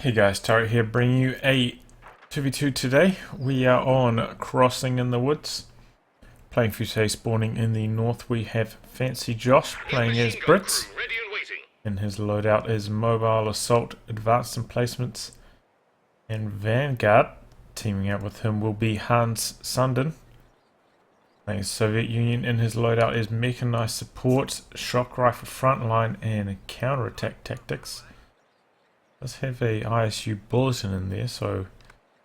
Hey guys, Taro here, bringing you a 2v2 today. We are on Crossing in the Woods. Playing for today, spawning in the north, we have Fancy Josh playing as Brits. And his loadout is Mobile Assault, Advanced Emplacements, and Vanguard. Teaming up with him will be Hans Sundin. Playing Soviet Union, and his loadout is Mechanized Support, Shock Rifle Frontline, and Counterattack Tactics. Does have a ISU bulletin in there, so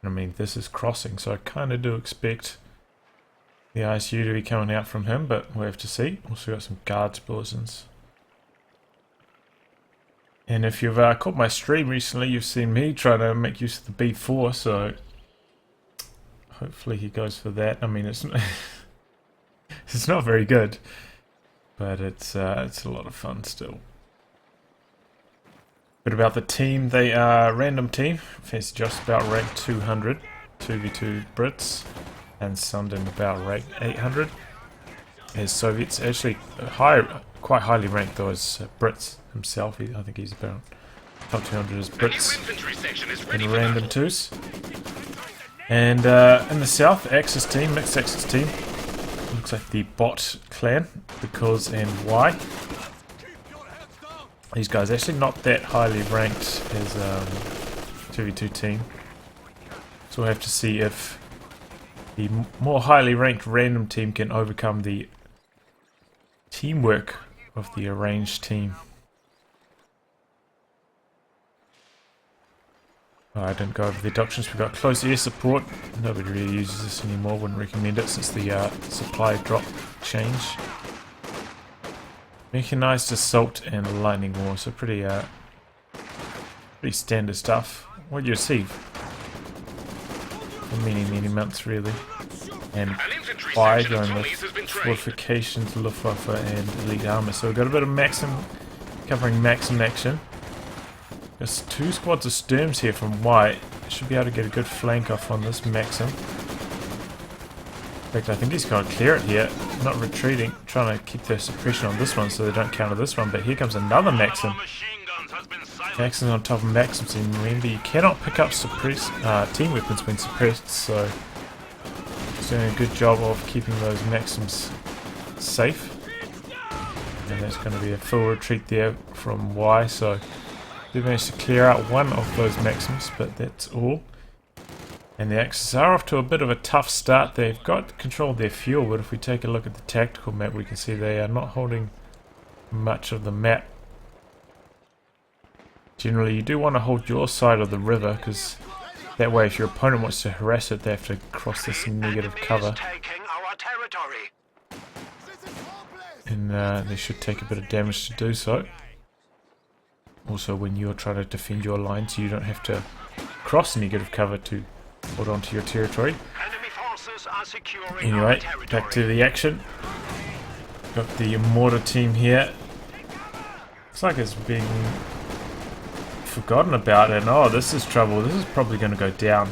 I mean this is Crossing, so I kind of do expect the ISU to be coming out from him, but we'll have to see. Also got some guards bulletins. And if you've caught my stream recently, you've seen me try to make use of the B4, so hopefully he goes for that. I mean it's it's not very good, but it's a lot of fun still. Bit about the team, they are a random team. Fancy just about rank 200, 2v2 Brits, and Sundin about rank 800. As Soviets, actually quite highly ranked though as Brits himself. I think he's about top 200 as Brits in random twos. And in the south, Axis team, mixed Axis team. Looks like the bot clan, the cause and why. These guys actually not that highly ranked as 2v2 team, so we'll have to see if the more highly ranked random team can overcome the teamwork of the arranged team. I didn't go over the adoptions. We've got close air support. Nobody really uses this anymore, wouldn't recommend it since the supply drop change. Mechanized Assault and Lightning War, so pretty standard stuff. What do you see? For many months really. And by going with Fortifications, Luftwaffe and Elite Armor. So we've got a bit of Maxim, covering Maxim action. There's two squads of Sturms here from Y. Should be able to get a good flank off on this Maxim. In fact, I think he's going to clear it here, not retreating, trying to keep their suppression on this one so they don't counter this one, but here comes another Maxim. Maxim on top of Maxim, so remember you cannot pick up team weapons when suppressed, so he's doing a good job of keeping those Maxims safe. And that's going to be a full retreat there from Y, so they managed to clear out one of those Maxims, but that's all. And the Axis are off to a bit of a tough start. They've got control of their fuel, but if we take a look at the tactical map, we can see they are not holding much of the map. Generally, you do want to hold your side of the river, because that way if your opponent wants to harass it, they have to cross this negative cover. And they should take a bit of damage to do so. Also, when you're trying to defend your lines, you don't have to cross negative cover to hold on to your territory. Anyway, back to the action. Got the mortar team here. Looks like it's being forgotten about, and oh, this is trouble. This is probably going to go down.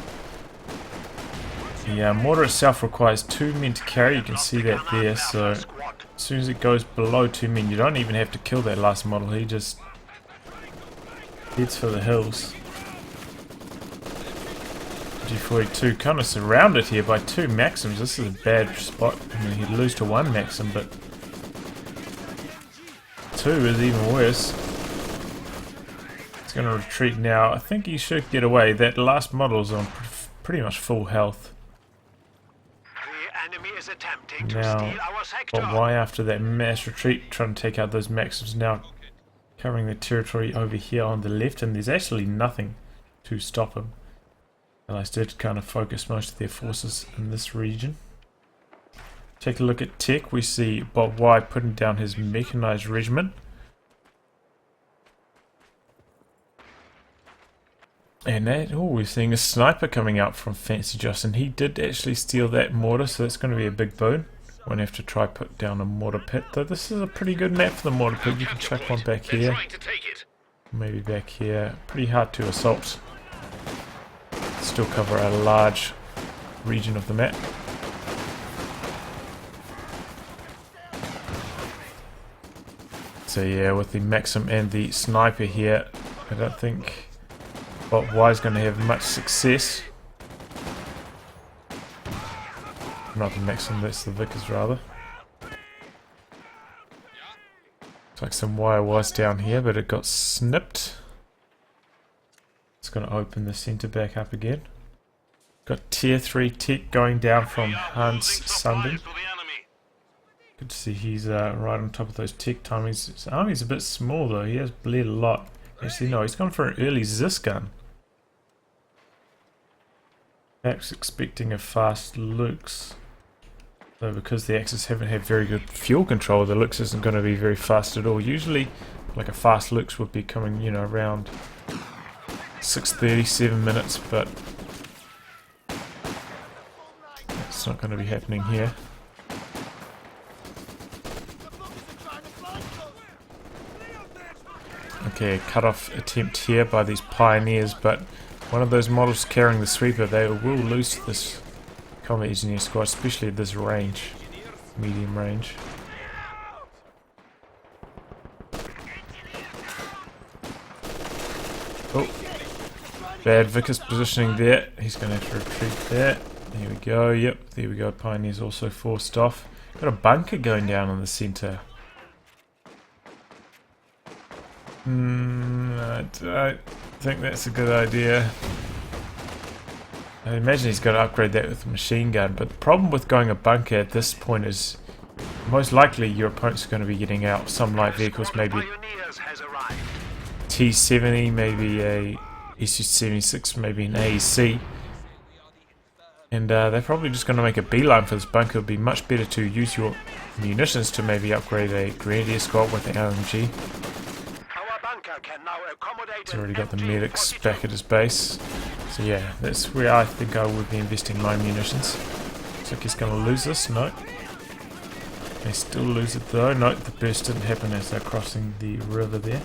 The mortar itself requires 2 men to carry. You can see that there. So as soon as it goes below 2 men, you don't even have to kill that last model. He just heads for the hills. G42 kind of surrounded here by 2 Maxims. This is a bad spot. I mean, he'd lose to 1 Maxim, but 2 is even worse. He's going to retreat now. I think he should get away. That last model's on pretty much full health. Now, why after that mass retreat, trying to take out those Maxims, now covering the territory over here on the left, and there's actually nothing to stop him. Allies did kind of focus most of their forces in this region. Take a look at tech. We see Bob Y putting down his mechanized regiment. And that, oh, we're seeing a sniper coming out from Fancy Joss, and he did actually steal that mortar, so that's going to be a big boon. Won't have to try put down a mortar pit, though this is a pretty good map for the mortar pit. You can chuck one back here, maybe back here. Pretty hard to assault. Still cover a large region of the map. So yeah, with the Maxim and the sniper here, I don't think spot Y is going to have much success. Not the Maxim, that's the Vickers rather. Looks like some wire was down here, but it got snipped. It's going to open the centre back up again. Got tier 3 tech going down from Hans Sundin. Good to see he's right on top of those tech timings. His army's a bit small though, he has bled a lot. Actually no, he's gone for an early Zis gun. Perhaps expecting a fast Lux. Though because the Axis haven't had very good fuel control, the Lux isn't going to be very fast at all. Usually like a fast Lux would be coming, you know, around 6:30, 7 minutes, but it's not going to be happening here. Okay, cut-off attempt here by these pioneers, but one of those models carrying the sweeper, they will lose this combat engineer squad, especially at this range, medium range. Oh, bad Vickers positioning there. He's going to have to retreat there. There we go. Yep, there we go. Pioneers also forced off. Got a bunker going down in the centre. I don't think that's a good idea. I imagine he's going to upgrade that with a machine gun, but the problem with going a bunker at this point is most likely your opponent's going to be getting out some light vehicles, maybe T-70, maybe a SU-76, maybe an AEC. And they're probably just going to make a beeline for this bunker. It would be much better to use your munitions to maybe upgrade a Grenadier squad with an LMG. He's already got the medics back at his base. So yeah, that's where I think I would be investing my munitions. Looks like he's going to lose this. No. They still lose it though. No, the burst didn't happen as they're crossing the river there.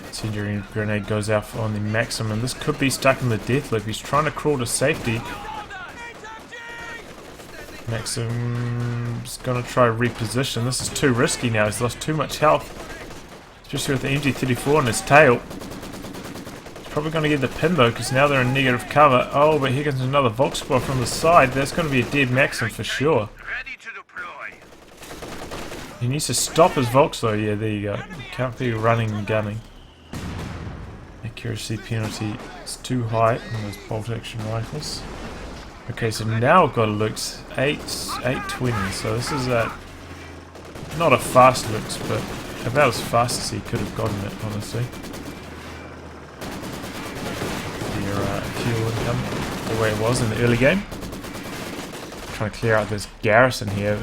Incendiary grenade goes out on the Maxim, and this could be stuck in the death loop. He's trying to crawl to safety. Maxim's gonna try to reposition. This is too risky now. He's lost too much health, especially with the MG34 on his tail. He's probably gonna get the pin though, because now they're in negative cover. Oh, but here comes another Volk squad from the side. That's gonna be a dead Maxim for sure. He needs to stop his Volks though. Yeah, there you go. You can't be running and gunning. Accuracy penalty is too high on those bolt action rifles. Okay, so now I've got a Lux 820, so this is not a fast Lux, but about as fast as he could have gotten it, honestly. Your fuel income, the way it was in the early game. Trying to clear out this garrison here.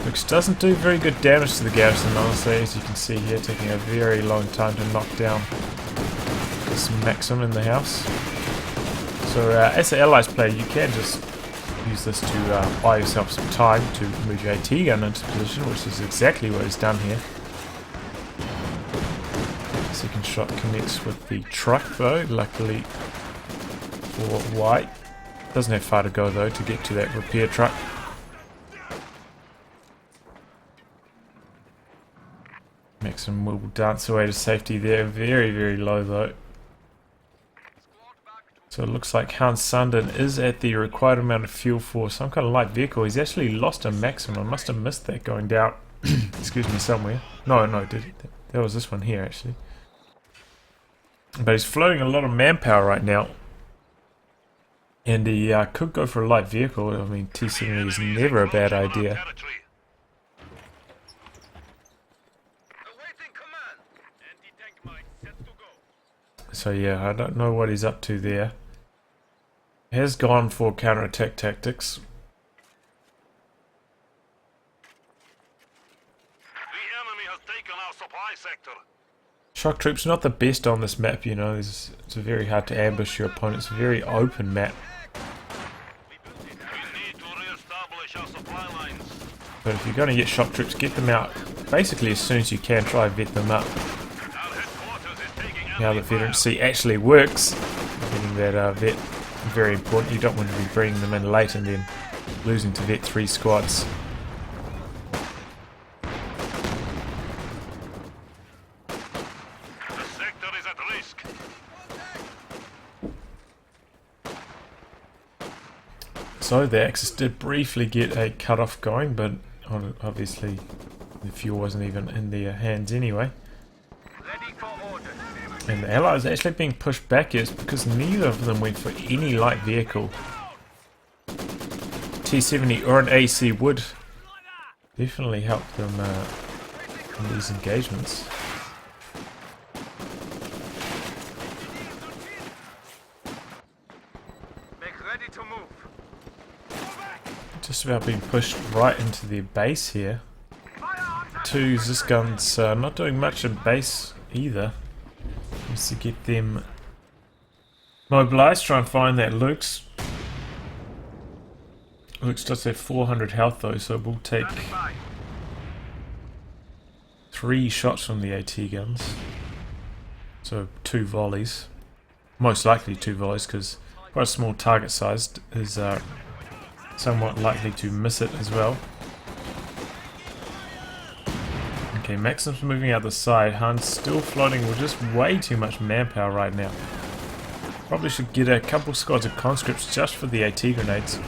Lux doesn't do very good damage to the garrison, honestly, as you can see here, taking a very long time to knock down this Maxim in the house. So as an allies player, you can just use this to buy yourself some time to move your AT gun into position, which is exactly what he's done here. Second shot connects with the truck though, luckily for White. Doesn't have far to go though to get to that repair truck. Maxim will dance away to safety there, very, very low though. So it looks like Hans Sundin is at the required amount of fuel for some kind of light vehicle. He's actually lost a Maxim. I must have missed that going down. Excuse me, somewhere. No, that was this one here actually. But he's floating a lot of manpower right now. And he could go for a light vehicle. I mean, T-70 is never a bad idea. So yeah, I don't know what he's up to there. He has gone for counter-attack tactics. The enemy has taken our supply sector. Shock troops not the best on this map, you know. It's very hard to ambush your opponent. It's a very open map. We need to re-establish our supply lines. But if you're going to get shock troops, get them out basically as soon as you can. Try and vet them up. Now the veterancy actually works. Getting that vet, very important. You don't want to be bringing them in late and then losing to Vet 3 squads. The sector is at risk. So the Axis did briefly get a cut-off going, but obviously the fuel wasn't even in their hands anyway. Ready for orders. And the Allies actually being pushed back is because neither of them went for any light vehicle. T-70 or an AC would definitely help them in these engagements. Make ready to move. Just about being pushed right into their base here. Two Zis guns not doing much in base either. Needs to get them mobilized, try and find that Luke's. Luke's just at 400 health though, so we'll take 3 shots from the AT guns. So 2 volleys. Most likely 2 volleys because quite a small target size is somewhat likely to miss it as well. Okay, Maxim's moving out the side. Han's still floating with just way too much manpower right now. Probably should get a couple squads of conscripts just for the AT grenades.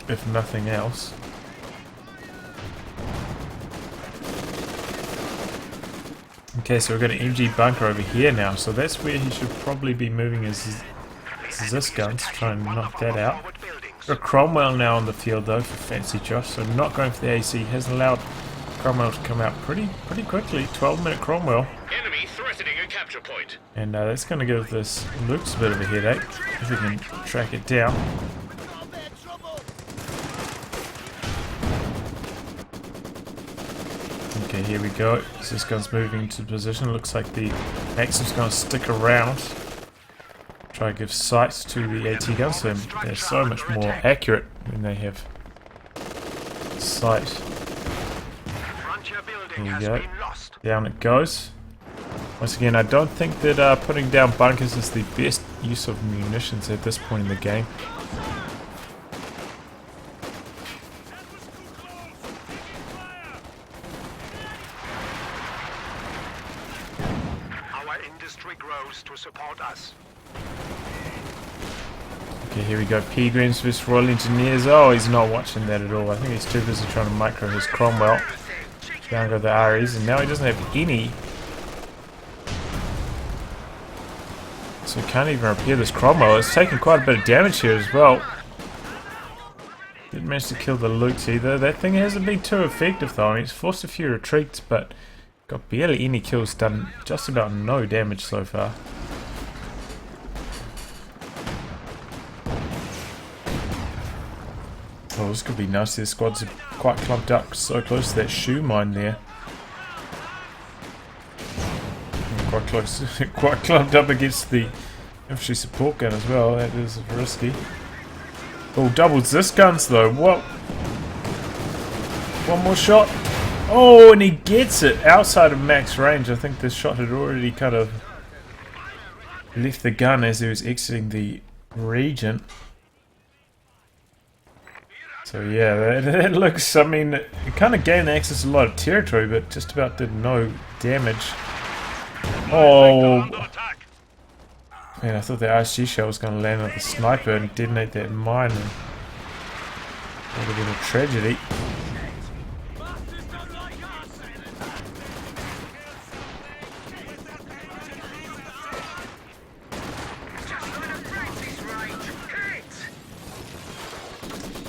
If nothing else. Okay, so we've got an MG bunker over here now, so that's where he should probably be moving his Zis guns to try and knock that out. Got Cromwell now on the field though for Fancy Josh, so not going for the AC has allowed Cromwell to come out pretty quickly. 12-minute Cromwell. Enemy threatening a capture point. And that's going to give this Luke's a bit of a headache if we can track it down. Okay, here we go. So this gun's moving into position. Looks like the Maxim's going to stick around. Try to give sight to the AT guns, so they're so much more accurate when they have sight. There you go. Down it goes. Once again, I don't think that putting down bunkers is the best use of munitions at this point in the game. Our industry grows to support us. Okay, here we go. Pilgrims vs Royal Engineers. Oh, he's not watching that at all. I think he's too busy trying to micro his Cromwell. Down go the REs, and now he doesn't have any. So he can't even repair this Cromwell. It's taking quite a bit of damage here as well. Didn't manage to kill the Lukes either. That thing hasn't been too effective though. I mean, it's forced a few retreats, but got barely any kills, done just about no damage so far. Oh, this could be nasty. The squads are quite clumped up, so close to that shoe mine there. Quite close, quite clumped up against the infantry support gun as well. That is risky. Oh, doubles this guns though. What? One more shot. Oh, and he gets it outside of max range. I think this shot had already kind of left the gun as he was exiting the region. So yeah, that looks, I mean, it kind of gained access to a lot of territory, but just about did no damage. Oh, man, I thought the RSG shell was going to land on the sniper and detonate that mine, and that would have been a tragedy.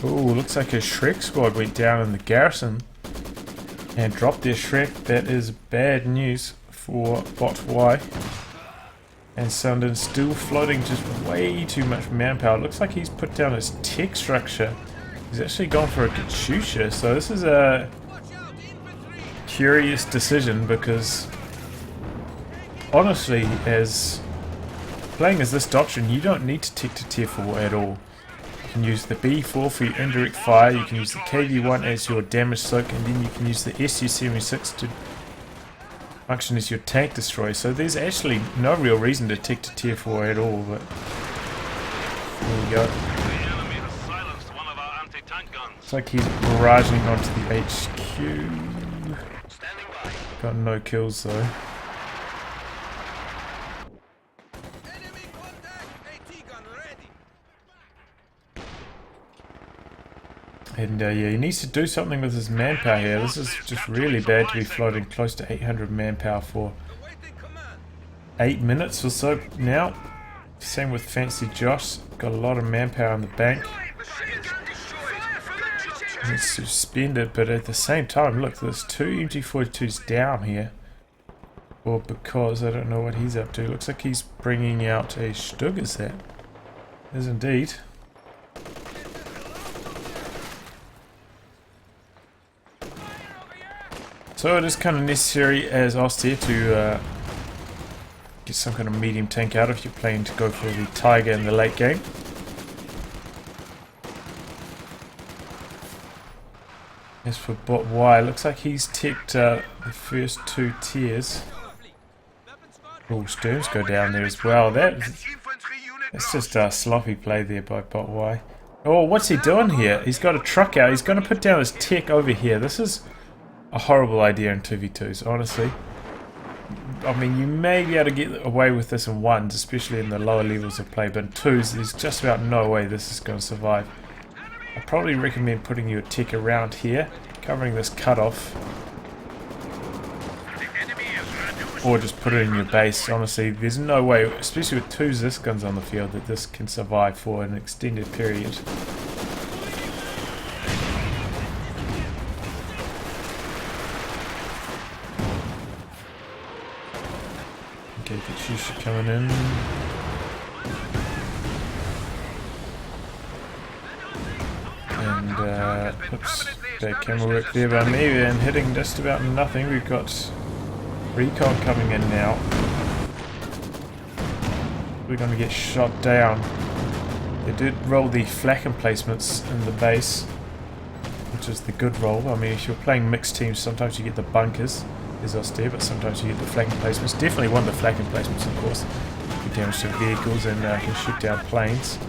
Oh, looks like a Shrek squad went down in the garrison and dropped their Shrek. That is bad news for Bot Y. And Sundin still floating just way too much manpower. Looks like he's put down his tech structure. He's actually gone for a Katyusha. So this is a curious decision because honestly, as playing as this doctrine, you don't need to tech to tier 4 at all. You can use the B4 for your indirect fire, you can use the KV1 as your damage soak, and then you can use the SU-76 to function as your tank destroyer. So there's actually no real reason to tech to tier 4 at all, but there you go. tank guns. Looks like he's barraging onto the HQ. Standing by. Got no kills though. Enemy contact! AT gun ready! And yeah, he needs to do something with his manpower here. This is just really bad to be floating close to 800 manpower for Awaiting command! 8 minutes or so now. Same with Fancy Josh. Got a lot of manpower in the bank. Needs to spend it, but at the same time, look, there's 2 MG42s down here. Or because I don't know what he's up to. Looks like he's bringing out a Stug, is that? Is indeed. So it is kind of necessary as Austere to get some kind of medium tank out if you're planning to go for the Tiger in the late game. As for bot Y, looks like he's ticked the first 2 tiers. Oh, Sturms go down there as well. That's just a sloppy play there by bot Y. Oh, what's he doing here? He's got a truck out. He's going to put down his tech over here. This is a horrible idea in 2v2s, honestly. I mean, you may be able to get away with this in 1s, especially in the lower levels of play, but in 2s, there's just about no way this is going to survive. I probably recommend putting your tech around here, covering this cutoff, or just put it in your base. Honestly, there's no way, especially with 2 Zis guns on the field, that this can survive for an extended period. Okay, Katyusha coming in. And, oops, bad camera work there by me, and hitting just about nothing. We've got recon coming in now. We're going to get shot down. They did roll the flak emplacements in the base, which is the good roll. I mean, if you're playing mixed teams, sometimes you get the bunkers, as Austere, but sometimes you get the flak emplacements. Definitely want the flak emplacements, of course. Do damage to vehicles and can shoot down planes.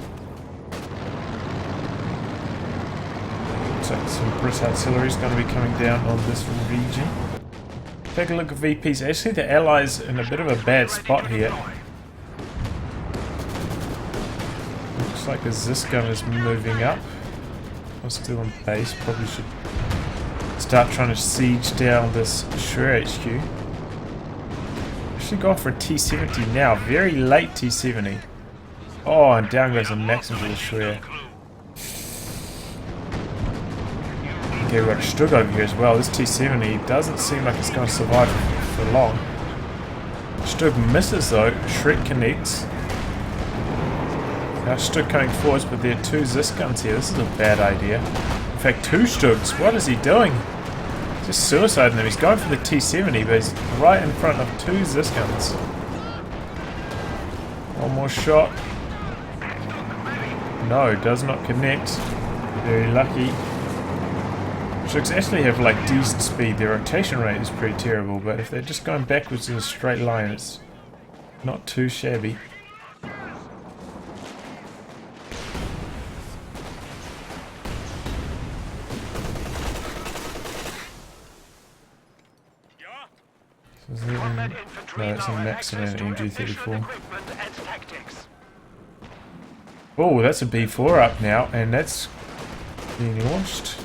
So some Brit artillery is going to be coming down on this region. Take a look at VPs. Actually, the Allies in a bit of a bad spot here. Looks like the Zis gun is moving up. I'm still in base. Probably should start trying to siege down this Shure HQ. Actually gone for a T-70 now. Very late T-70. Oh, and down goes a Maxim to the Shure. Okay, we've got a Stug over here as well. This T-70 doesn't seem like it's going to survive for long. Stug misses though. Shrek connects. Now Stug coming forwards, but there are 2 Zis guns here. This is a bad idea. In fact, 2 Stugs. What is he doing? Just suiciding them. He's going for the T-70, but he's right in front of 2 Zis guns. One more shot. No, does not connect. Very lucky. Stugs actually have like decent speed. Their rotation rate is pretty terrible, but if they're just going backwards in a straight line, it's not too shabby. No, it's a Maxim and an MG34. Oh, that's a B4 up now, and that's being launched.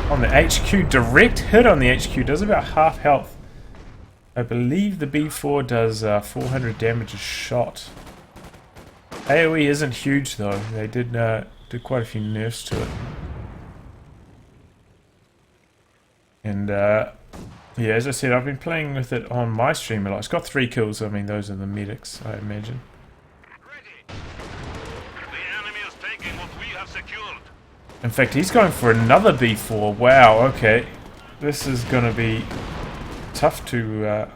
On the HQ, direct hit on the HQ, does about half health. I believe the B4 does 400 damage a shot. AoE isn't huge though, they did do quite a few nerfs to it. And yeah, as I said, I've been playing with it on my stream a lot. It's got 3 kills, I mean those are the medics, I imagine. The enemy is taking what we have secured. In fact, he's going for another B4. Wow, okay. This is going to be tough to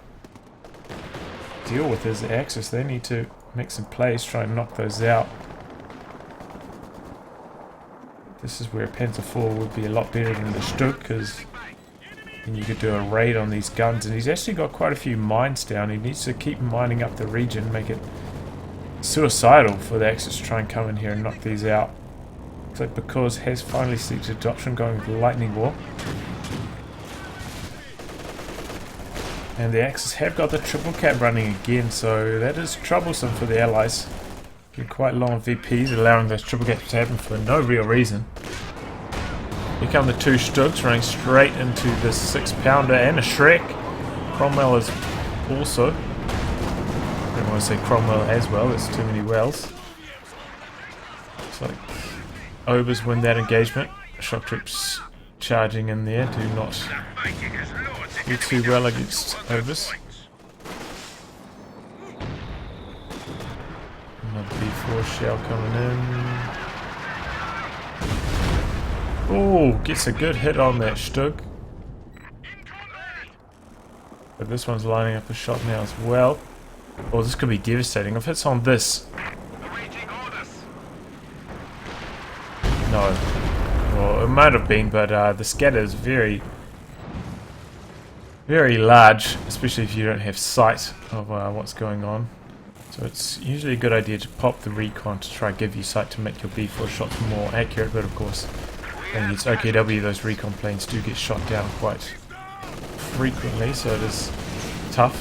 deal with his Axis. They need to make some plays, try and knock those out. This is where a Panzer IV would be a lot better than the Stug, because then you could do a raid on these guns. And he's actually got quite a few mines down. He needs to keep mining up the region, make it suicidal for the Axis to try and come in here and knock these out. Looks like because has finally selected adoption, going with Lightning War. And the Axis have got the triple cap running again, so that is troublesome for the Allies. Getting quite low on VPs, allowing those triple caps to happen for no real reason. Here come the two Stugs running straight into the 6-pounder and a Shrek. Cromwell is also. I don't want to say Cromwell as well, there's too many wells. Looks like Obers win that engagement. Shock troops charging in there do not do too well against Obers. Another B4 shell coming in. Oh, gets a good hit on that Stug. But this one's lining up a shot now as well. Oh, this could be devastating. If it's on this. No. Well, it might have been, but the scatter is very large, especially if you don't have sight of what's going on. So it's usually a good idea to pop the recon to try and give you sight to make your B4 shots more accurate, but of course, when it's OKW, those recon planes do get shot down quite frequently, so it is tough.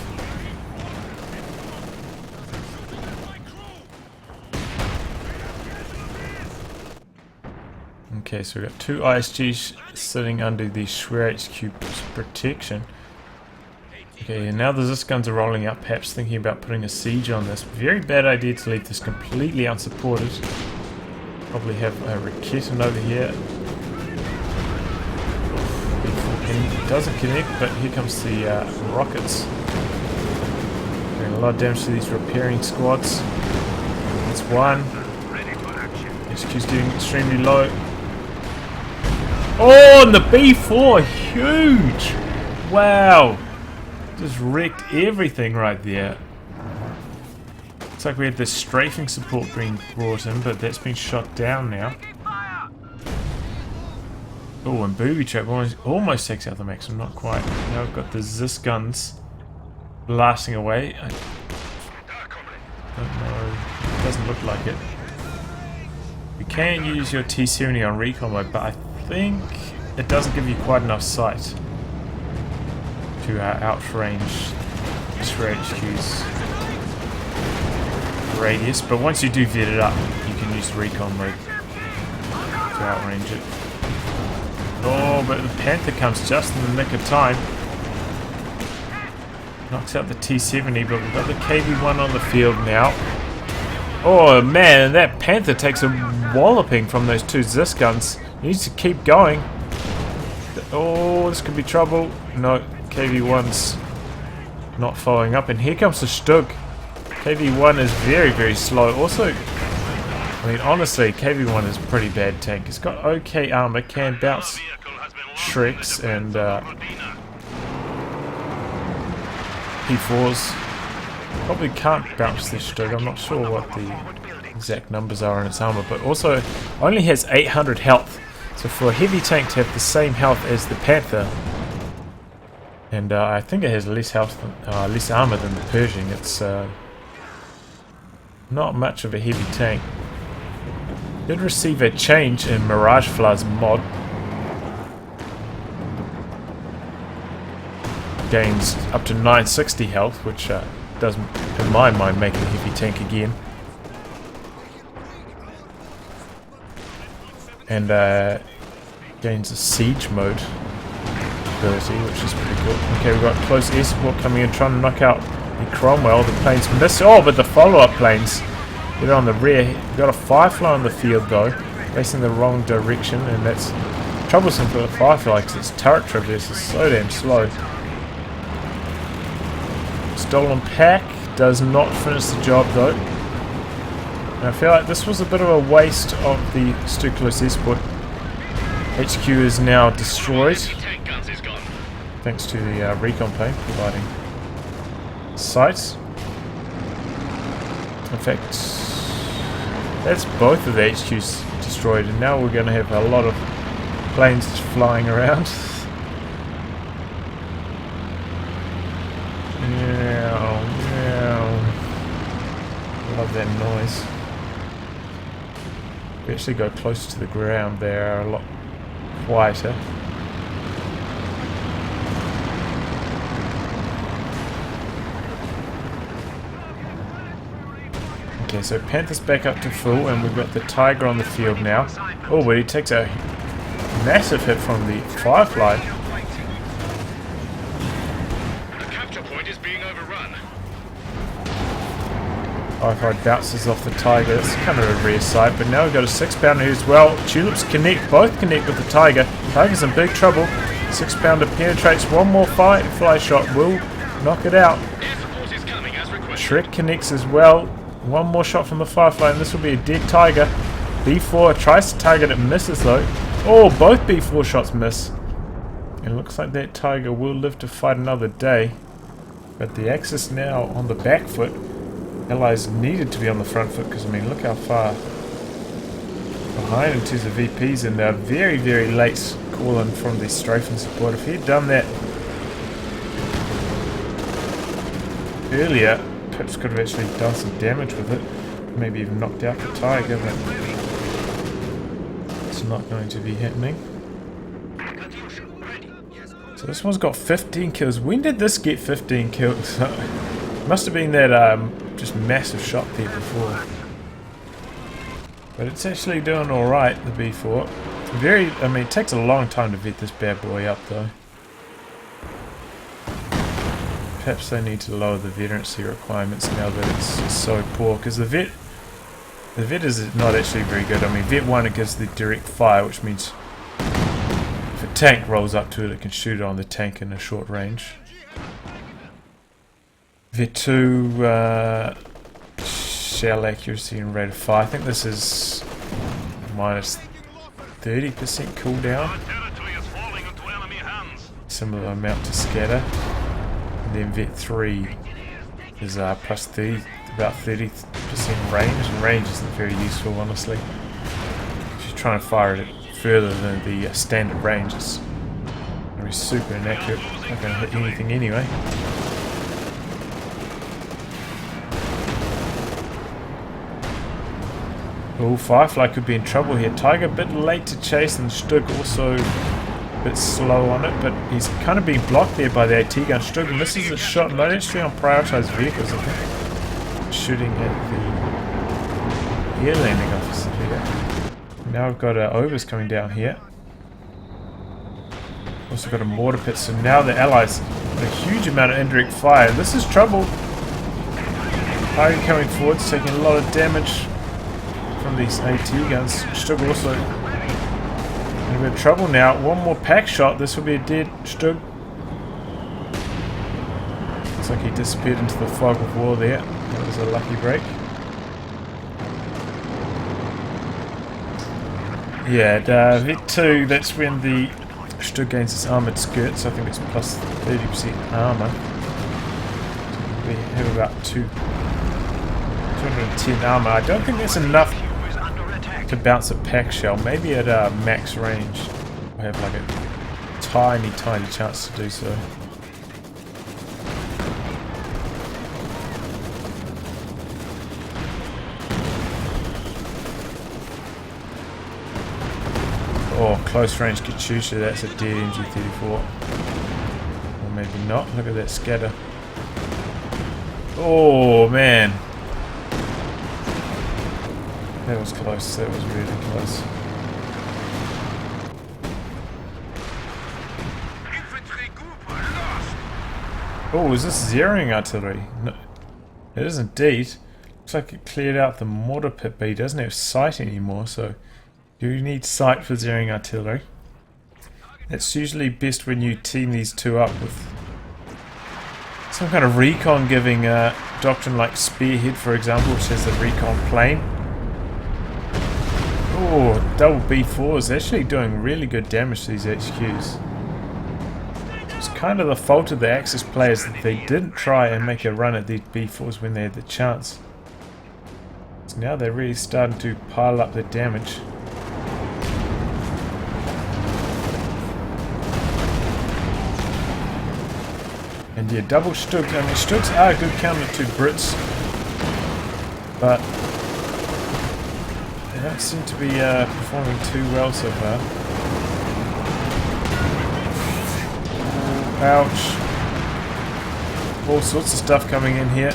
Okay, so we've got two ISGs sitting under the Schwer HQ's protection. Okay, and now the Zis guns are rolling up, perhaps thinking about putting a siege on this. Very bad idea to leave this completely unsupported. Probably have a Raketin over here. It doesn't connect, but here comes the rockets. Doing a lot of damage to these repairing squads. That's one. HQ's getting extremely low. Oh, and the B4! Huge! Wow! Just wrecked everything right there. Looks like we had this strafing support being brought in, but that's been shot down now. Oh, and Booby Trap almost takes out the maximum, not quite. Now we've got the Zis guns blasting away. I don't know. It doesn't look like it. You can use your T-70 on recon mode, but I think it doesn't give you quite enough sight to outrange Schwer HQ's radius. But once you do vet it up, you can use recon mode to outrange it. Oh, but the Panther comes just in the nick of time. Knocks out the T-70, but we've got the KV-1 on the field now. Oh man, that Panther takes a walloping from those two Zis guns. He needs to keep going. Oh, this could be trouble. No, KV-1's not following up, and here comes the Stug. KV-1 is very slow. Also, I mean, honestly, KV-1 is a pretty bad tank. It's got okay armor, can bounce Shreks and P4s. Probably can't bounce this Stug. I'm not sure what the exact numbers are on its armor, but also only has 800 health. So for a heavy tank to have the same health as the Panther, and I think it has less health, less armor than the Pershing. It's not much of a heavy tank. Did receive a change in Mirage Floods mod. Gains up to 960 health, which doesn't, in my mind, make it a heavy tank again. And gains a siege mode ability, which is pretty cool. Okay, we've got close air support coming in, trying to knock out the Cromwell. The planes miss. Oh, but the follow-up planes get on the rear. We've got a Firefly on the field though, facing the wrong direction, and that's troublesome for the Firefly because its turret traverse is so damn slow. Stolen Pack does not finish the job though. And I feel like this was a bit of a waste of the Stuclus Esport. HQ is now destroyed, thanks to the recon plane providing sight. In fact, that's both of the HQs destroyed, and now we're going to have a lot of planes flying around. Love of that noise. We actually go closer to the ground, they are a lot quieter. Okay, so Panther's back up to full, and we've got the Tiger on the field now. Oh, but he takes a massive hit from the Firefly. The capture point is being overrun. Firefly bounces off the Tiger. That's kind of a rare sight, but now we've got a 6-pounder as well. Tulips connect, both connect with the Tiger. Tiger's in big trouble. 6-pounder penetrates. One more fly shot will knock it out. Air support is coming as requested. Shrek connects as well. One more shot from the Firefly, and this will be a dead Tiger. B4 tries to target it, misses though. Oh, both B4 shots miss. It looks like that Tiger will live to fight another day. But the Axis now on the back foot. Allies needed to be on the front foot because, I mean, look how far behind in terms of VPs, and they're very, very late calling from the strafing support. If he had done that earlier, Pips could have actually done some damage with it. Maybe even knocked out the Tiger, but it's not going to be happening. So this one's got 15 kills. When did this get 15 kills? Must have been that just massive shot there before. But it's actually doing alright, the B4. I mean, it takes a long time to vet this bad boy up though. Perhaps they need to lower the veterancy requirements now that it's so poor, because the vet is not actually very good. I mean, vet 1 it gives the direct fire, which means if a tank rolls up to it, it can shoot it on the tank in a short range. Vet 2 shell accuracy and rate of fire. I think this is minus 30% cooldown. Our territory is falling into enemy hands. Similar amount to scatter. And then Vet 3 is plus 30, about 30% range. And range isn't very useful, honestly. If you're trying to fire it further than the standard range, it's going to be super inaccurate. Not going to hit anything anyway. Oh, Firefly could be in trouble here. Tiger a bit late to chase, and Stug also a bit slow on it, but he's kind of being blocked there by the AT gun. Stug misses a shot, not actually on prioritized vehicles, I think. Shooting at the air landing officer here. Now we've got overs coming down here. Also got a mortar pit, so now the allies have a huge amount of indirect fire. This is trouble. Tiger coming forward, taking a lot of damage from these AT guns. Stug also in a bit of trouble now. One more pack shot. This will be a dead Stug. Looks like he disappeared into the fog of war there. That was a lucky break. Yeah, Vet 2, that's when the Stug gains its armoured skirts. I think it's plus 30% armour. So we have about 210 armour. I don't think that's enough to bounce a pack shell. Maybe at max range I have like a tiny chance to do so. Oh, close range Katyusha, that's a dead MG34. Or maybe not. Look at that scatter. Oh man. That was close, that was really close. Infantry group lost. Oh, is this zeroing artillery? No, it is indeed. Looks like it cleared out the mortar pit, but he doesn't have sight anymore, so you need sight for zeroing artillery. It's usually best when you team these two up with some kind of recon giving doctrine like Spearhead, for example, which has the recon plane. Oh, double B4 is actually doing really good damage to these HQs. It's kind of the fault of the Axis players that they didn't try and make a run at these B4s when they had the chance. So now they're really starting to pile up the damage. And yeah, double Stugs. I mean, Stugs are a good counter to Brits. but they don't seem to be performing too well so far. Ouch. All sorts of stuff coming in here.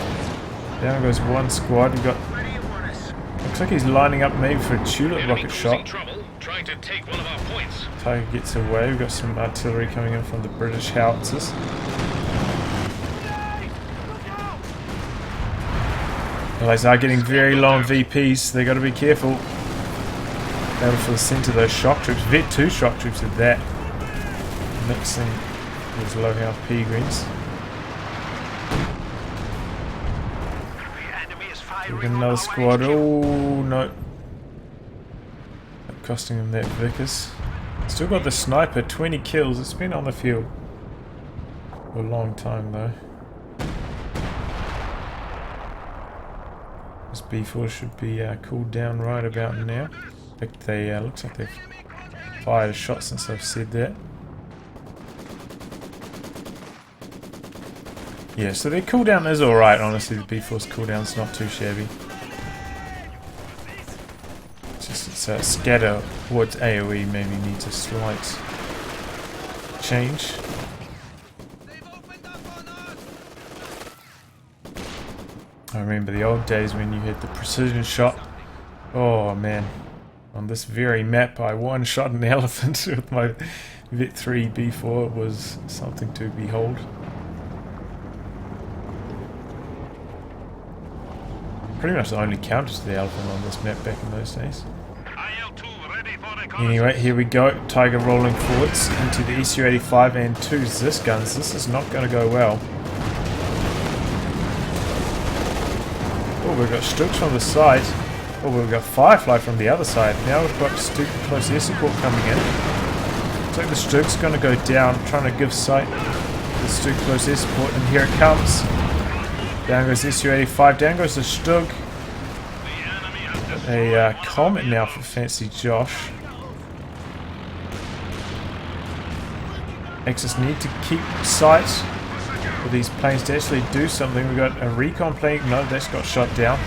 Down goes one squad. We've got... Looks like he's lining up maybe for a tulip rocket shot. Trying to take one of our points. Tiger gets away. We've got some artillery coming in from the British howitzers. Allies are getting very low on VPs. They got to be careful. Battle for the centre. Those shock troops. Vet 2 shock troops at that. Mixing these low health P-greens. We've got another squad. Oh no. Costing him that Vickers. Still got the sniper. 20 kills. It's been on the field for a long time though. This B4 should be cooled down right about now. In fact, they looks like they've fired a shot since I've said that. Yeah, so their cooldown is alright, honestly. The B4's cooldown's not too shabby. It's scatter towards AoE maybe needs a slight change. I remember the old days when you had the precision shot. Oh man. On this very map I one-shot an elephant with my Vet 3 B4. It was something to behold. Pretty much the only counter to the elephant on this map back in those days. Anyway, here we go. Tiger rolling forwards into the SU-85 and 2 Zis guns. This is not going to go well. Oh, we've got Stooks from the side. Oh, we've got Firefly from the other side. Now we've got Stook close air support coming in. Looks like the Stook's going to go down, trying to give sight to the Stook close air support, and here it comes. Down goes SU-85, down goes the Stug. A Comet now for Fancy Josh. Axis need to keep sight for these planes to actually do something. We've got a recon plane. No, that's got shot down.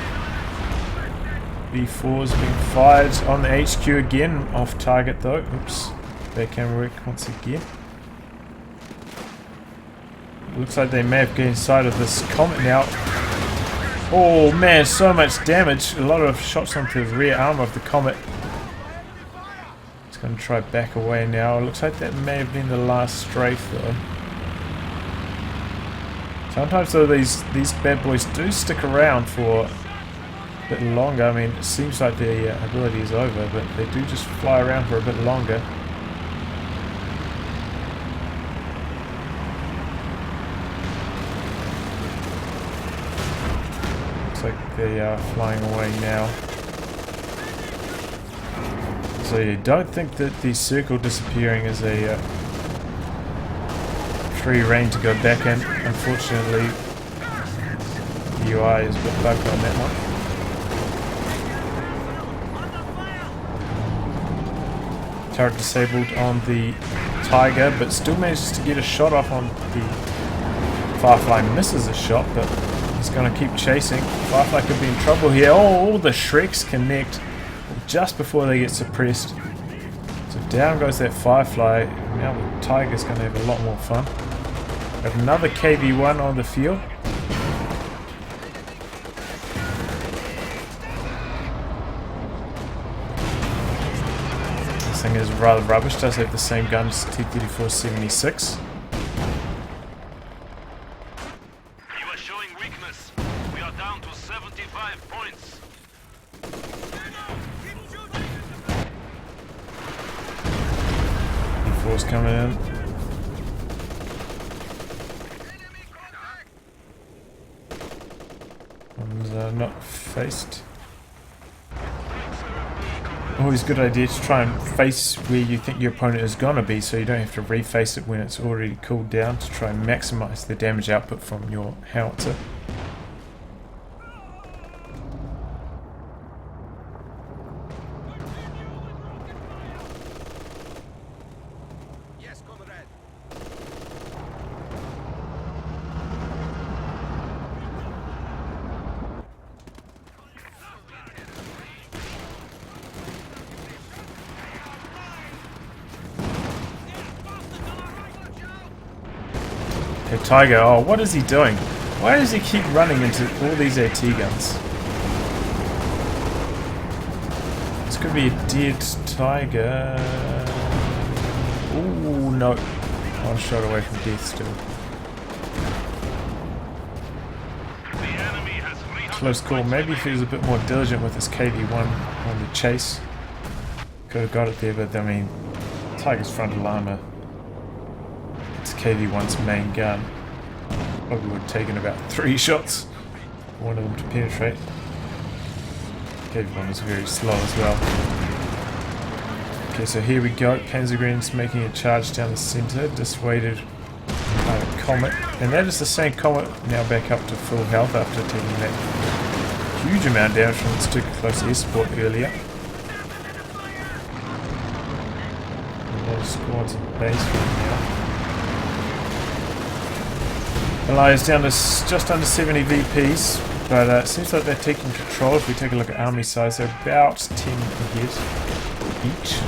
B4's being fired on the HQ again. Off target though. Oops. That can work once again. Looks like they may have gained sight of this Comet now. Oh man, so much damage. A lot of shots onto the rear arm of the Comet. It's going to try back away now. It looks like that may have been the last strafe though. Sometimes though these bad boys do stick around for a bit longer. I mean, it seems like the ability is over, but they do just fly around for a bit longer. Looks like they are flying away now. So you don't think that the circle disappearing is a free reign to go back in. Unfortunately, the UI is a bit bugged on that one. Turret disabled on the Tiger, but still manages to get a shot off on the Firefly. Misses a shot, but he's going to keep chasing. Firefly could be in trouble here. Oh, all the Shreks connect just before they get suppressed. So down goes that Firefly. Now the Tiger's going to have a lot more fun. Got another KV-1 on the field. This thing is rather rubbish. Does have the same gun as T-34-76. Force coming in. One's not faced. Always a good idea to try and face where you think your opponent is gonna be, so you don't have to reface it when it's already cooled down, to try and maximize the damage output from your howitzer. Hey, Tiger, oh, what is he doing? Why does he keep running into all these AT guns? This could be a dead Tiger. Ooh, no. One shot away from death still. Close call. Maybe if he was a bit more diligent with his KV-1 on the chase, could have got it there, but I mean, Tiger's frontal armor, it's KV-1's main gun. Probably would have taken about 3 shots for one of them to penetrate. KV-1 is very slow as well. Okay, so here we go. Panzergren's making a charge down the center, dissuaded by the Comet. And that is the same Comet now back up to full health after taking that huge amount of damage from its too close air support earlier. A lot of squads in base right now. Elias down to just under 70 VPs, but it seems like they're taking control. If we take a look at army size, they're about 10 ahead each.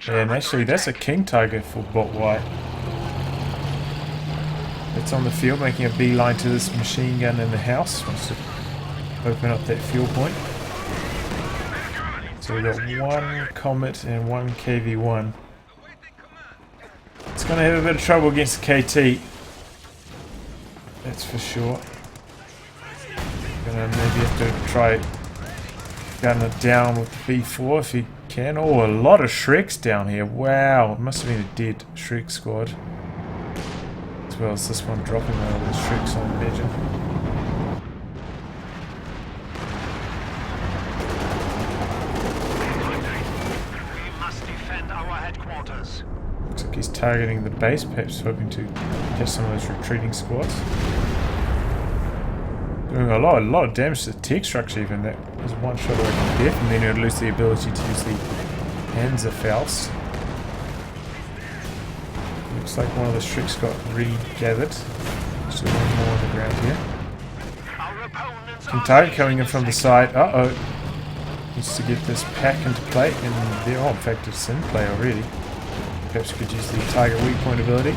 And actually, that's a King Tiger for Bot Y. It's on the field, making a beeline to this machine gun in the house. Wants to open up that fuel point. So we've got 1 Comet and 1 KV-1. It's going to have a bit of trouble against the KT. That's for sure. Gonna maybe have to try gun it down with the B4 if he can. Oh, a lot of Shreks down here. Wow, it must have been a dead Shrek squad. As well as this one dropping all the Shreks, I imagine. We must defend our headquarters. Looks like he's targeting the base, perhaps hoping to catch some of those retreating squads. Doing a lot of damage to the tech structure even. That was 1 shot away from death, and then he'll lose the ability to use the Panzerfaust. Looks like one of the Shreks got regathered. Still one more on the ground here. Kintarget coming in from the side. Uh-oh. Needs to get this pack into play, and there, oh, in fact it's in play already. Perhaps we could use the Tiger weak point ability.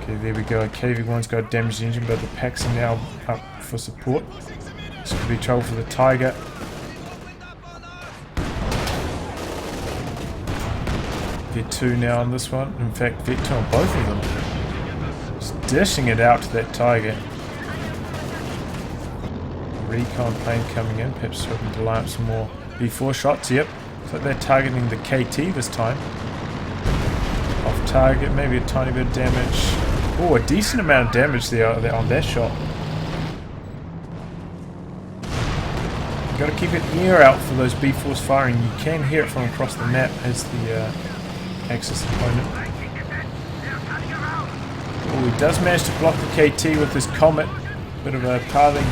Okay, there we go. KV-1's got a damaged engine, but the packs are now up for support. This could be trouble for the Tiger. Vet 2 now on this one. In fact, Vet 2 on both of them. Just dishing it out to that Tiger. Recon plane coming in, perhaps hoping to line up some more B4 shots. Yep, looks like they're targeting the KT this time. Off target, maybe a tiny bit of damage. Oh, a decent amount of damage there on that shot. You've got to keep an ear out for those B4s firing. You can hear it from across the map as the Axis opponent. Oh, he does manage to block the KT with his Comet. Bit of a pathing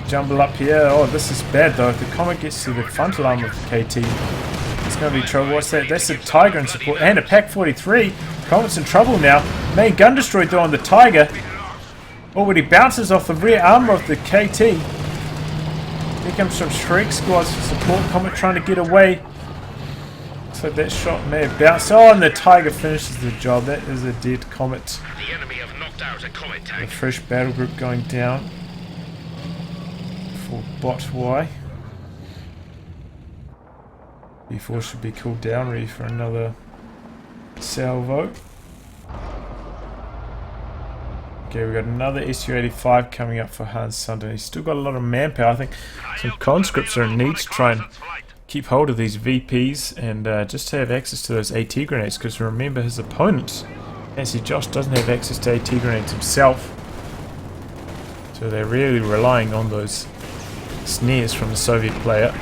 jumble up here. Oh, this is bad though. If the Comet gets to the frontal arm of the KT, it's going to be trouble. What's that? That's a Tiger in support and a Pack 43. Comet's in trouble now. Main gun destroyed though on the Tiger. Oh, but he bounces off the rear armor of the KT. Here comes some Shrek squads for support. Comet trying to get away. So that shot may have bounced. Oh, and the Tiger finishes the job. That is a dead Comet. The enemy have knocked out a Comet A tank. fresh battle group going down for Bot Y. B4 should be cooled down, ready for another salvo. Okay, we've got another SU-85 coming up for Hans Sunder. He's still got a lot of manpower. I think some conscripts are in need to try and keep hold of these VPs and just to have access to those AT grenades, because remember his opponent, Nancy Josh, doesn't have access to AT grenades himself. So they're really relying on those snares from the Soviet player.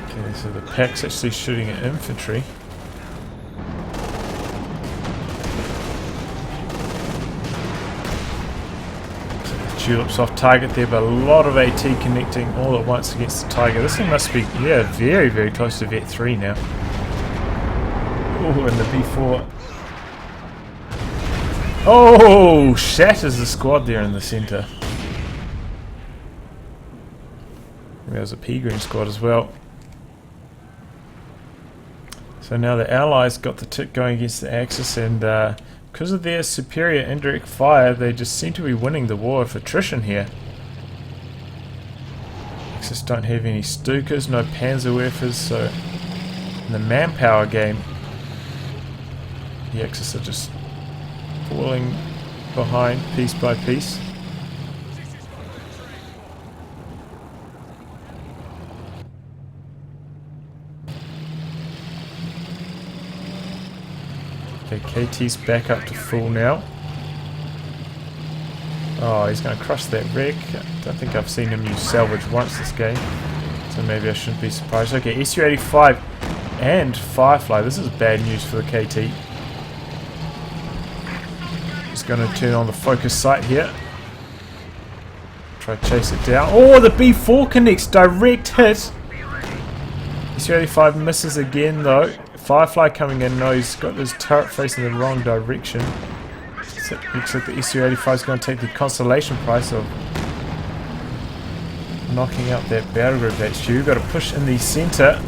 Okay, so the pack's actually shooting at infantry. Tulips off target there, but a lot of AT connecting all at once against the Tiger. This thing must be, yeah, very, very close to Vet 3 now. Oh, and the B4. Oh, shatters the squad there in the centre. There's a pea green squad as well. So now the Allies got the tick going against the Axis, and because of their superior indirect fire, they just seem to be winning the war of attrition here. Axis don't have any Stukas, no Panzerwerfers, so in the manpower game, the Axis are just falling behind piece by piece. Okay, KT's back up to full now. Oh, he's going to crush that wreck. I don't think I've seen him use salvage once this game, so maybe I shouldn't be surprised. Okay, Su-85 and Firefly. This is bad news for the KT. He's going to turn on the focus sight here. Try to chase it down. Oh, the B4 connects. Direct hit. Su-85 misses again though. Firefly coming in. No, he's got his turret facing the wrong direction. So it looks like the Su-85 is going to take the consolation price of knocking out that battle group HQ. Got to push in the centre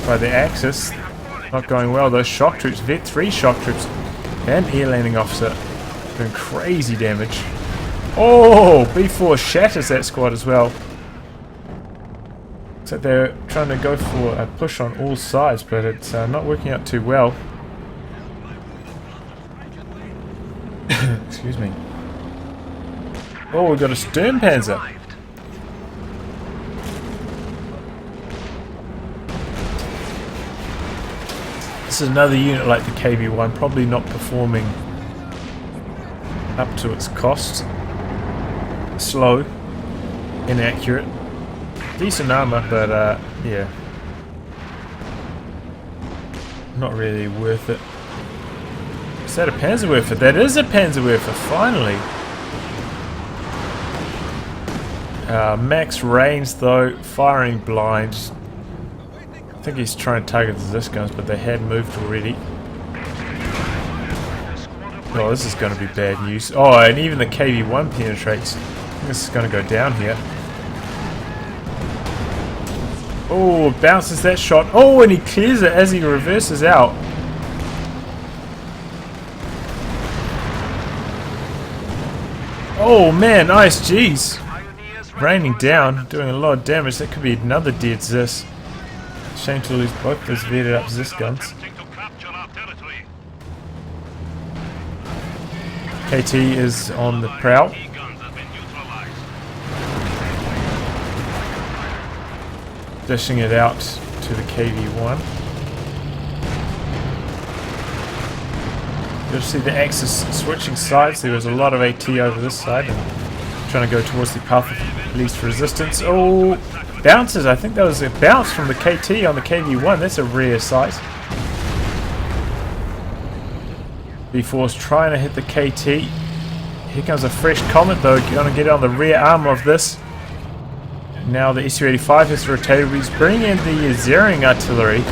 by the Axis. Not going well though. Shock troops, Vet 3 shock troops, and air landing officer doing crazy damage. Oh, B4 shatters that squad as well. Looks like they're trying to go for a push on all sides, but it's not working out too well. Excuse me. Oh, we've got a Stern Panzer. This is another unit like the KB1, probably not performing up to its cost. Slow, inaccurate, decent armor, but yeah, not really worth it. Is that a Panzerwerfer? That is a Panzerwerfer, finally! Max range though, firing blind. I think he's trying to target the Zis guns, but they had moved already. Oh, this is going to be bad news. Oh, and even the KB1 penetrates. I think this is going to go down here. Oh, bounces that shot. Oh, and he clears it as he reverses out. Oh man, nice, jeez. Raining down, doing a lot of damage. That could be another dead Zis. Shame to lose both those vetted up Zis guns. KT is on the prowl. Dishing it out to the KV1. You'll see the Axis switching sides. There was a lot of AT over this side and trying to go towards the path of least resistance. Oh, bounces. I think that was a bounce from the KT on the KV1. That's a rare sight. B4's trying to hit the KT. Here comes a fresh Comet though. Going to get on the rear arm of this. Now the Su-85 has rotated. He's bringing in the zeroing artillery.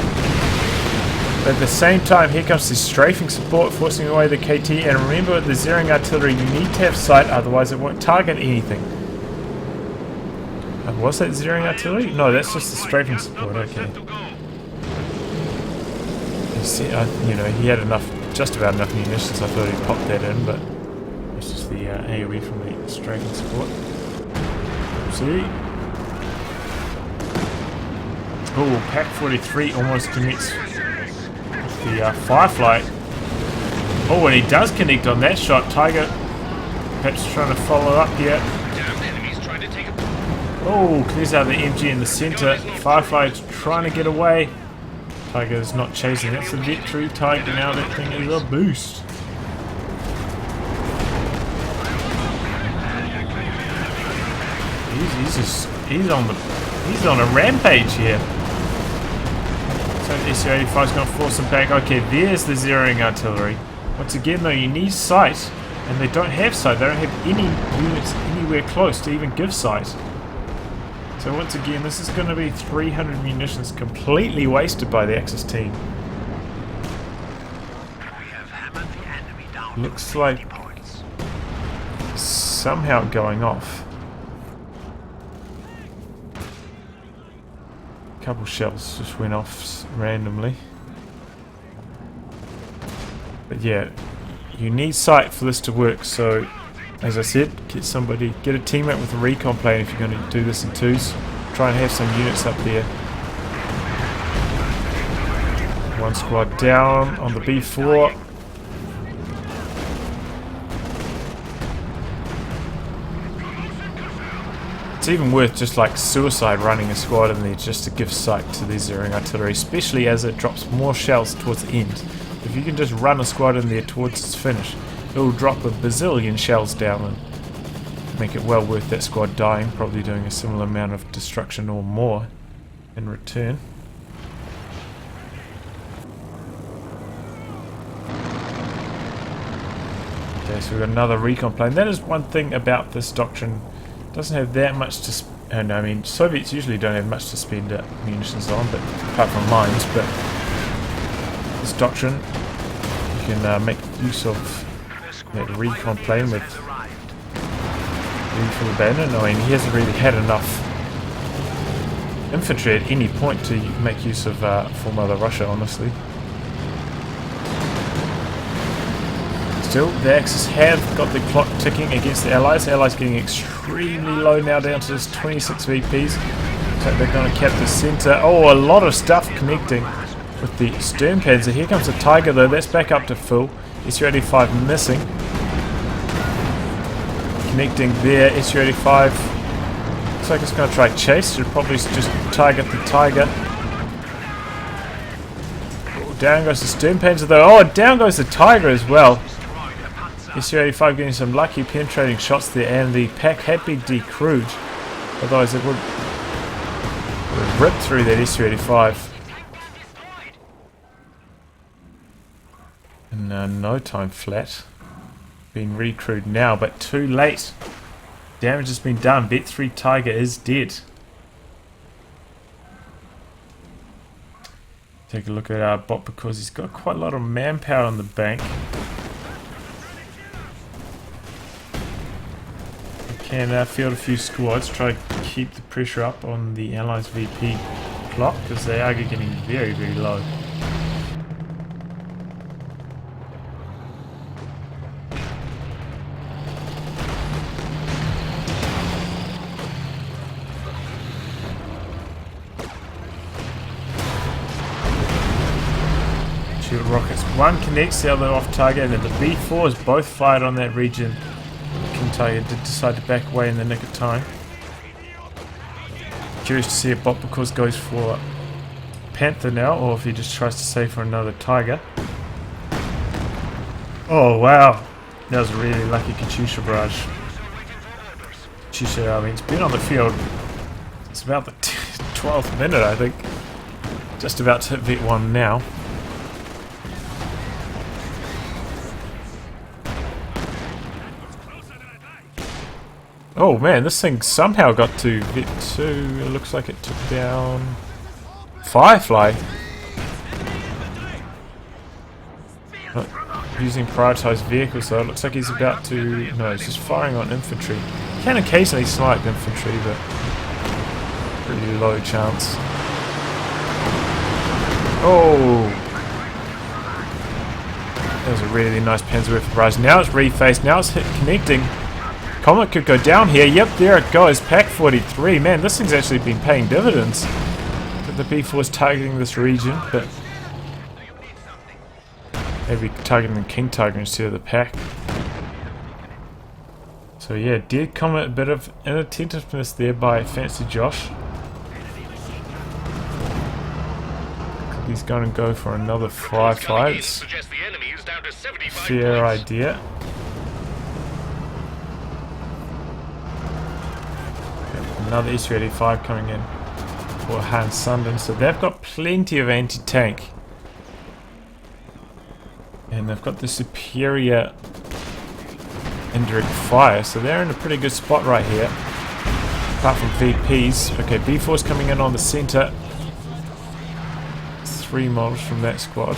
But at the same time, here comes the strafing support, forcing away the KT. And remember, with the zeroing artillery, you need to have sight, otherwise it won't target anything. Was that zeroing artillery? No, that's just the strafing support. Okay. You see, you know, he had enough, just about enough munitions. I thought he'd pop that in, but it's just the AOE from the strafing support. See. Oh, Pack 43 almost connects with the Firefly. Oh, and he does connect on that shot. Tiger perhaps trying to follow up here. Oh, clears out the MG in the centre. Firefly's trying to get away. Tiger's not chasing. That's the victory. Tiger now, that thing is a boost. He's on a rampage here. So Su-85 is going to force him back. Okay, there's the zeroing artillery. Once again though, you need sight, and they don't have sight. They don't have any units anywhere close to even give sight. So once again, this is going to be 300 munitions completely wasted by the Axis team. We have hammered looks like somehow going off. A couple shells just went off randomly. But yeah, you need sight for this to work, so as I said, get a teammate with a recon plane if you're going to do this in twos. Try and have some units up there. One squad down on the B4. It's even worth just like suicide running a squad in there just to give sight to their zeroing artillery, especially as it drops more shells towards the end. If you can just run a squad in there towards its finish, it will drop a bazillion shells down and make it well worth that squad dying, probably doing a similar amount of destruction or more in return. Okay, so we've got another recon plane. That is one thing about this doctrine. It doesn't have that much to and I mean, Soviets usually don't have much to spend munitions on, but apart from mines, but this doctrine, you can make use of that recon plane with lethal abandon. I mean, he hasn't really had enough infantry at any point to make use of for Mother Russia, honestly. Still, the Axis have got the clock ticking against the Allies. The Allies getting extremely low now, down to just 26 VPs. So they're going to cap the centre. Oh, a lot of stuff connecting with the Stern Panzer. Here comes the Tiger though, that's back up to full. SU-85 missing. Connecting there, SU-85. Looks like it's going to try chase. Should probably just target the Tiger. Oh, down goes the Stern Panzer though. Oh, down goes the Tiger as well. SU-85 getting some lucky penetrating shots there, and the pack had been decrewed. Otherwise it would have ripped through that SU-85. In no time flat. Being recrewed now, but too late. Damage has been done. Bet 3 Tiger is dead. Take a look at our bot because he's got quite a lot of manpower on the bank. Can field a few squads, try to keep the pressure up on the Allies VP clock because they are getting very, very low. Shoot rockets. One connects, the other off target, and then the B4s both fired on that region. Tiger did decide to back away in the nick of time. Curious to see if Bot because goes for Panther now, or if he just tries to save for another Tiger. Oh wow, that was a really lucky Katyusha barrage. Katyusha, I mean, it's been on the field. It's about the 12th minute, I think. Just about to hit Vet 1 now. Oh man, this thing somehow got to Vet 2. It looks like it took down Firefly. Using prioritized vehicles though, it looks like he's about to... No, he's just firing on infantry. He can occasionally snipe infantry, but pretty low chance. Oh! That was a really nice Panzerwerfer barrage. Now it's refaced, now it's hit connecting. Comet could go down here. Yep, there it goes. Pack 43. Man, this thing's actually been paying dividends. But the B4 is targeting this region, but maybe targeting the King Tiger instead of the pack. So yeah, did Comet a bit of inattentiveness there by Fancy Josh. He's going to go for another firefight. It's a fair idea. Another SU-85 coming in for Hans Sundin, so they've got plenty of anti-tank. And they've got the superior indirect fire, so they're in a pretty good spot right here. Apart from VPs. Okay, B4's coming in on the centre. 3 models from that squad.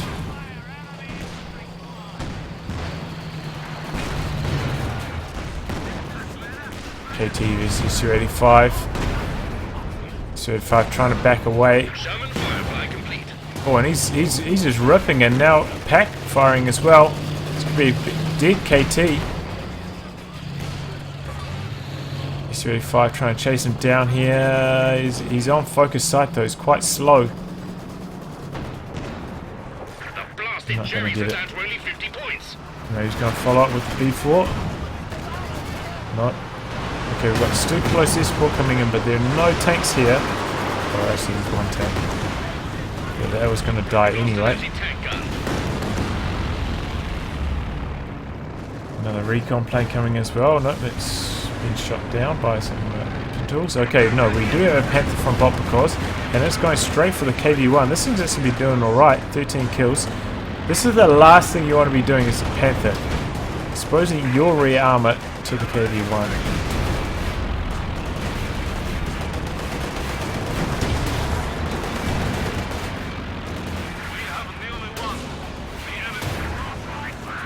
KT is SU-85. SU-85 trying to back away. Sherman Firefly complete. Oh, and he's just ripping, and now Pack firing as well. It's going to be a dead KT. SU-85 trying to chase him down here. He's on focus sight though. He's quite slow. The blasted Not gonna Jerry's get it. down to only 50 points. No, he's going to follow up with the B4. Not. Okay, we've got still close S4 coming in, but there are no tanks here. Oh, actually, there's one tank. Yeah, that was going to die anyway. Tank gun. Another recon plane coming as well. No, it's been shot down by some tools. Okay, no, we do have a Panther from Bopicos, and it's going straight for the KV-1. This seems to be doing alright. 13 kills. This is the last thing you want to be doing as a Panther. Exposing your rear armor to the KV-1.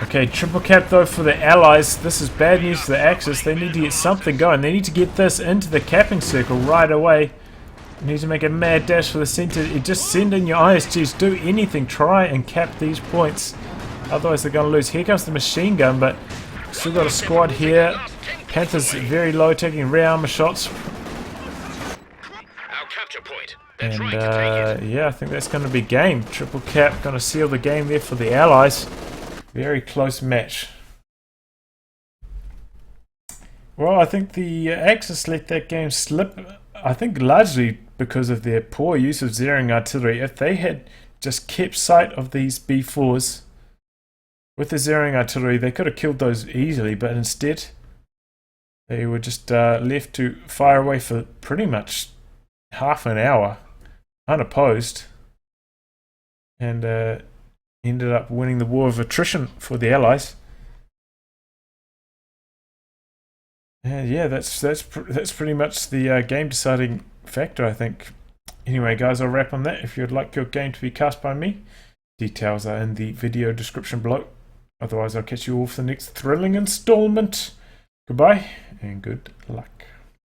Okay, triple cap though for the Allies. This is bad news for the Axis. They need to get something going. They need to get this into the capping circle right away. They need to make a mad dash for the center. Just send in your ISGs. Do anything. Try and cap these points. Otherwise they're going to lose. Here comes the machine gun, but still got a squad here. Panther's very low, taking rear armor shots. Our capture point. They're And trying to take it. yeah, I think that's going to be game. Triple cap going to seal the game there for the Allies. Very close match. Well, I think the Axis let that game slip. I think largely because of their poor use of zeroing artillery. If they had just kept sight of these B4s with the zeroing artillery, they could have killed those easily. But instead, they were just left to fire away for pretty much half an hour, unopposed, and ended up winning the war of attrition for the Allies. And yeah, that's pretty much the game deciding factor, I think. Anyway, guys, I'll wrap on that. If you'd like your game to be cast by me, details are in the video description below. Otherwise, I'll catch you all for the next thrilling installment. Goodbye and good luck.